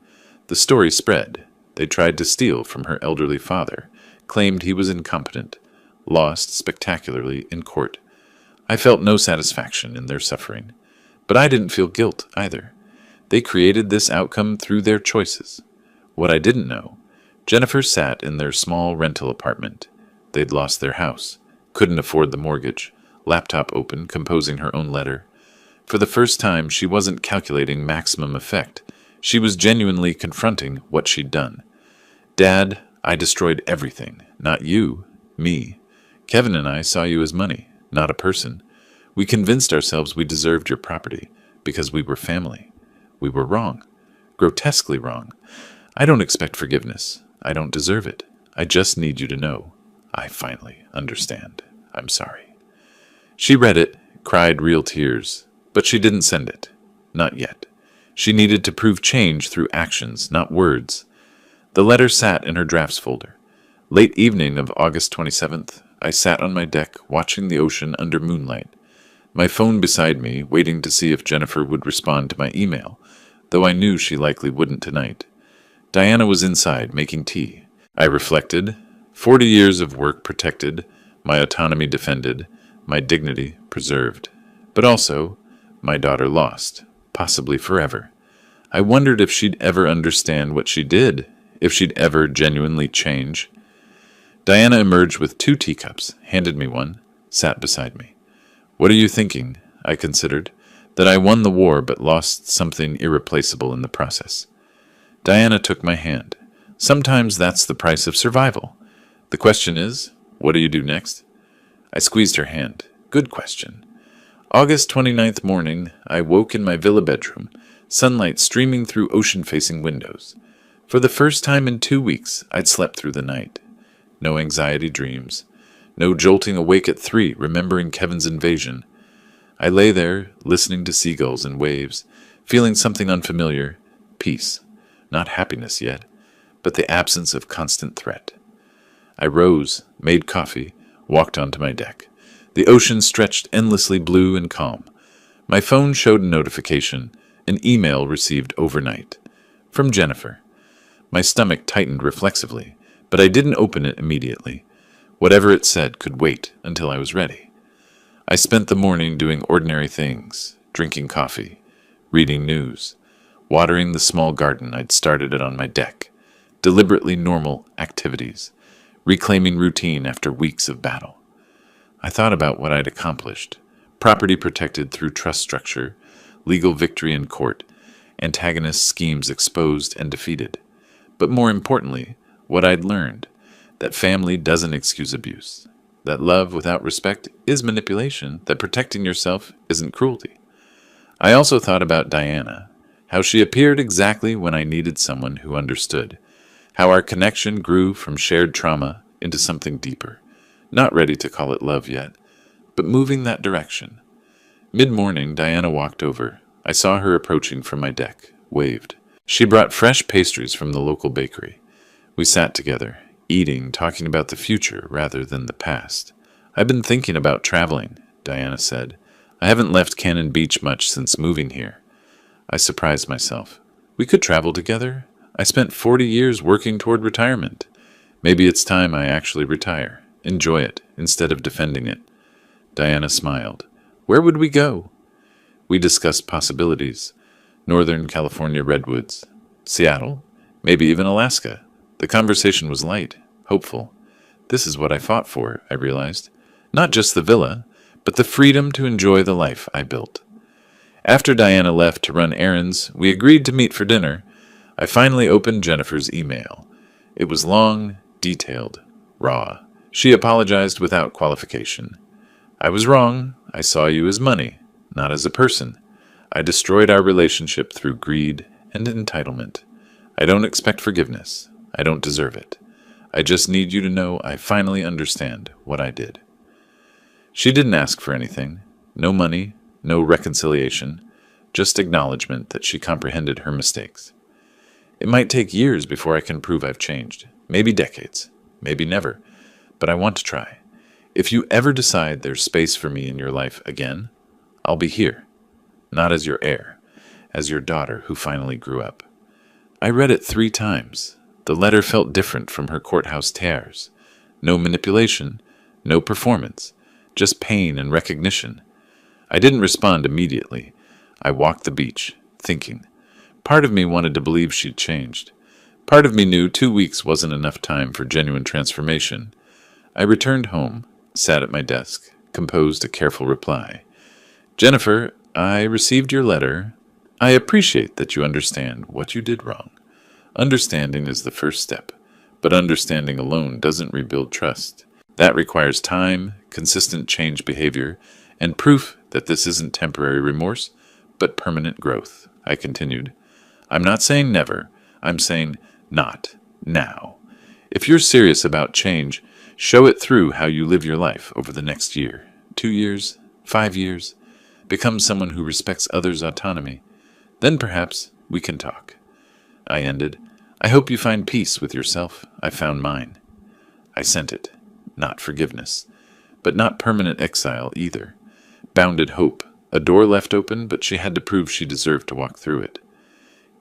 The story spread. They tried to steal from her elderly father, claimed he was incompetent, lost spectacularly in court. I felt no satisfaction in their suffering, but I didn't feel guilt either. They created this outcome through their choices. What I didn't know, Jennifer sat in their small rental apartment. They'd lost their house, couldn't afford the mortgage, laptop open, composing her own letter. For the first time, she wasn't calculating maximum effect. She was genuinely confronting what she'd done. Dad, I destroyed everything. Not you, me. Kevin and I saw you as money, not a person. We convinced ourselves we deserved your property because we were family. We were wrong, grotesquely wrong. I don't expect forgiveness. I don't deserve it. I just need you to know. I finally understand. I'm sorry. She read it, cried real tears, but she didn't send it. Not yet. She needed to prove change through actions, not words. The letter sat in her drafts folder. Late evening of August 27th, I sat on my deck watching the ocean under moonlight. My phone beside me, waiting to see if Jennifer would respond to my email, though I knew she likely wouldn't tonight. Diana was inside, making tea. I reflected. 40 years of work protected, my autonomy defended, my dignity preserved. But also, my daughter lost, possibly forever. I wondered if she'd ever understand what she did, if she'd ever genuinely change. Diana emerged with 2 teacups, handed me one, sat beside me. What are you thinking? I considered. That I won the war but lost something irreplaceable in the process. Diana took my hand. Sometimes that's the price of survival. The question is, what do you do next? I squeezed her hand. Good question. August 29th morning, I woke in my villa bedroom, sunlight streaming through ocean-facing windows. For the first time in 2 weeks, I'd slept through the night. No anxiety dreams. No jolting awake at 3, remembering Kevin's invasion. I lay there, listening to seagulls and waves, feeling something unfamiliar. Peace. Not happiness yet, but the absence of constant threat. I rose, made coffee, walked onto my deck. The ocean stretched endlessly blue and calm. My phone showed a notification, an email received overnight. From Jennifer. My stomach tightened reflexively, but I didn't open it immediately. Whatever it said could wait until I was ready. I spent the morning doing ordinary things, drinking coffee, reading news, watering the small garden I'd started it on my deck, deliberately normal activities, reclaiming routine after weeks of battle. I thought about what I'd accomplished, property protected through trust structure, legal victory in court, antagonist schemes exposed and defeated. But more importantly, what I'd learned, that family doesn't excuse abuse. that love without respect is manipulation, that protecting yourself isn't cruelty. I also thought about Diana, how she appeared exactly when I needed someone who understood, how our connection grew from shared trauma into something deeper, not ready to call it love yet, but moving that direction. Mid-morning, Diana walked over. I saw her approaching from my deck, waved. She brought fresh pastries from the local bakery. We sat together, eating, talking about the future rather than the past. "I've been thinking about traveling," Diana said. "I haven't left Cannon Beach much since moving here." I surprised myself. "We could travel together. I spent 40 years working toward retirement. Maybe it's time I actually retire. Enjoy it, instead of defending it." Diana smiled. "Where would we go?" We discussed possibilities. Northern California redwoods. Seattle. Maybe even Alaska. The conversation was light, hopeful. This is what I fought for, I realized. Not just the villa, but the freedom to enjoy the life I built. After Diana left to run errands, we agreed to meet for dinner. I finally opened Jennifer's email. It was long, detailed, raw. She apologized without qualification. "I was wrong. I saw you as money, not as a person. I destroyed our relationship through greed and entitlement. I don't expect forgiveness. I don't deserve it. I just need you to know I finally understand what I did." She didn't ask for anything. No money, no reconciliation, just acknowledgement that she comprehended her mistakes. It might take years before I can prove I've changed. Maybe decades. Maybe never. But I want to try. If you ever decide there's space for me in your life again, I'll be here. Not as your heir, as your daughter who finally grew up. I read it 3 times. The letter felt different from her courthouse tears. No manipulation, no performance, just pain and recognition. I didn't respond immediately. I walked the beach, thinking. Part of me wanted to believe she'd changed. Part of me knew 2 weeks wasn't enough time for genuine transformation. I returned home, sat at my desk, composed a careful reply. "Jennifer, I received your letter. I appreciate that you understand what you did wrong. Understanding is the first step, but understanding alone doesn't rebuild trust. That requires time, consistent change behavior, and proof that this isn't temporary remorse, but permanent growth," I continued. "I'm not saying never. I'm saying not now. If you're serious about change, show it through how you live your life over the next year, 2 years, 5 years. Become someone who respects others' autonomy. Then perhaps we can talk." I ended. "I hope you find peace with yourself. I found mine." I sent it. Not forgiveness, but not permanent exile either. Bounded hope. A door left open, but she had to prove she deserved to walk through it.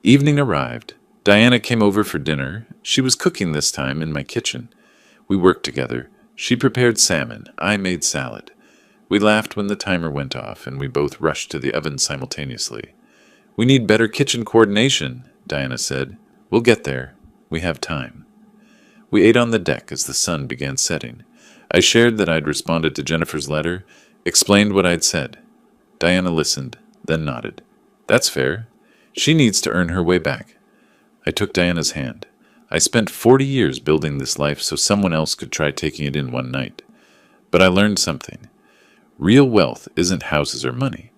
Evening arrived. Diana came over for dinner. She was cooking this time in my kitchen. We worked together. She prepared salmon. I made salad. We laughed when the timer went off, and we both rushed to the oven simultaneously. "We need better kitchen coordination," Diana said. "We'll get there. We have time." We ate on the deck as the sun began setting. I shared that I'd responded to Jennifer's letter, explained what I'd said. Diana listened, then nodded. "That's fair. She needs to earn her way back." I took Diana's hand. I spent 40 years building this life so someone else could try taking it in one night. But I learned something. Real wealth isn't houses or money.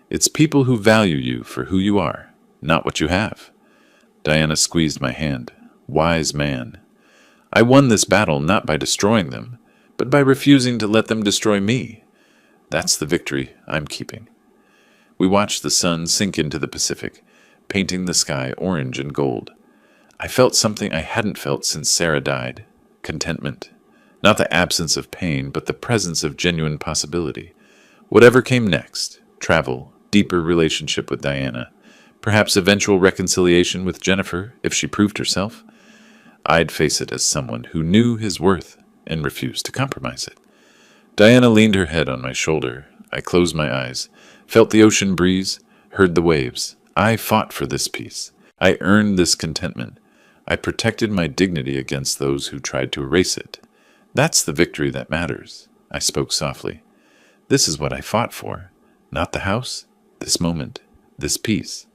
It's people who value you for who you are, not what you have. Diana squeezed my hand. Wise man. I won this battle not by destroying them, but by refusing to let them destroy me. That's the victory I'm keeping. We watched the sun sink into the Pacific, painting the sky orange and gold. I felt something I hadn't felt since Sarah died. Contentment. Not the absence of pain, but the presence of genuine possibility. Whatever came next, travel, deeper relationship with Diana, perhaps eventual reconciliation with Jennifer if she proved herself, I'd face it as someone who knew his worth and refused to compromise it. Diana leaned her head on my shoulder. I closed my eyes, felt the ocean breeze, heard the waves. I fought for this peace. I earned this contentment. I protected my dignity against those who tried to erase it. That's the victory that matters. I spoke softly. This is what I fought for. Not the house, this moment, this peace.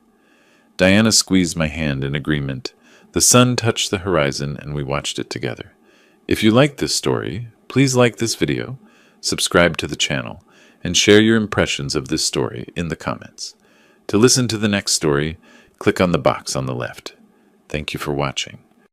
Diana squeezed my hand in agreement. The sun touched the horizon and we watched it together. If you like this story, Please like this video, subscribe to the channel, and share your impressions of this story in the comments. To listen to the next story, click on the box on the left. Thank you for watching.